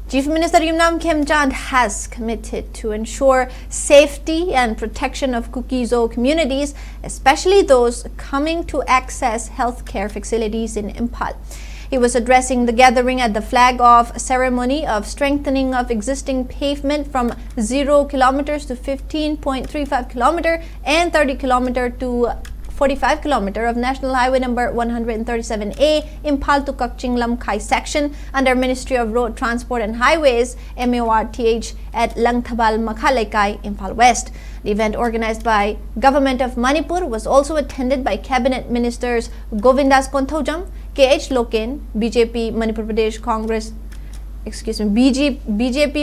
Chief Minister Khemchand has committed to ensure safety and protection of Kuki-Zo communities, especially those coming to access healthcare facilities in Imphal. He was addressing the gathering at the flag-off ceremony of strengthening of existing pavement from 0 kilometers to 15.35 kilometer and 30 kilometer to 45 kilometer of National Highway number 137A, Imphal to Kaching-Lamkai section under Ministry of Road Transport and Highways, MORTH, at Langthabal Makhalaikai, Imphal West. The event, organized by Government of Manipur, was also attended by Cabinet Ministers Govindas Konthojam, KH Loken, BJP Manipur Pradesh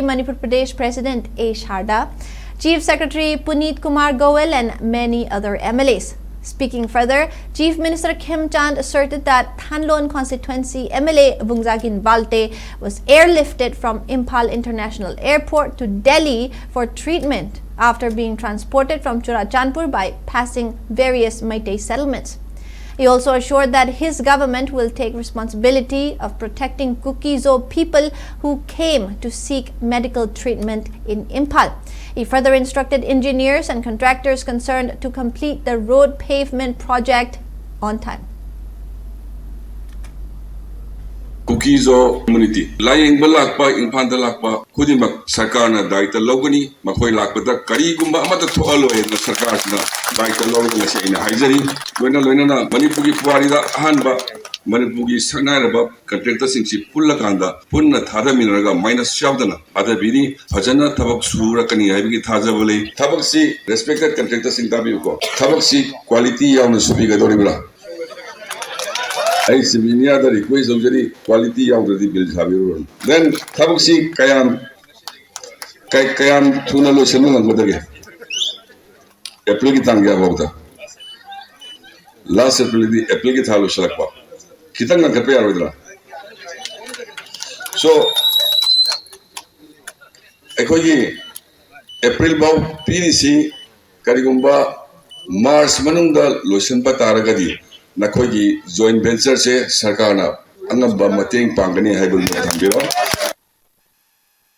Manipur Pradesh President A. Sharda, Chief Secretary Puneet Kumar Goel, and many other MLAs. Speaking further, Chief Minister Khemchand asserted that Thanlon constituency MLA Vungzagin Balte was airlifted from Imphal International Airport to Delhi for treatment after being transported from Churachandpur by passing various Meitei settlements. He also assured that his government will take responsibility of protecting Kuki-Zo people who came to seek medical treatment in Imphal. He further instructed engineers and contractors concerned to complete the road pavement project on time. Kuki-Zo community laying balakpa Imphal lakpa kudimak sarkarna daita logani makoi lakpada karigumba amata thoalo na sarkarsna daita logani se ina haijari loina Manipuri puarida ahanba Manipuri sanaraba contractor singsi pulla kanda punna thada minaraga minus shavdana ada bini bhajana thabak surakani haibigi thajabale thabak si respected contractor sing tabi ko thabak si quality yauna subiga doribla I siminia the request of the quality of the bill Sabiru. Then Tabuxi Kayam Tunalo Semun and Godage. Applicitanga Vota. Last April, the Applicitalo Shalakpa. Kitanga Kapea Rodra. So, Ekoyi April Bow PDC Karigumba Mars Manunda Losenpa Taragadi. Nakogi joint venture se sarkarna angamba mateng pangani haibul thambiro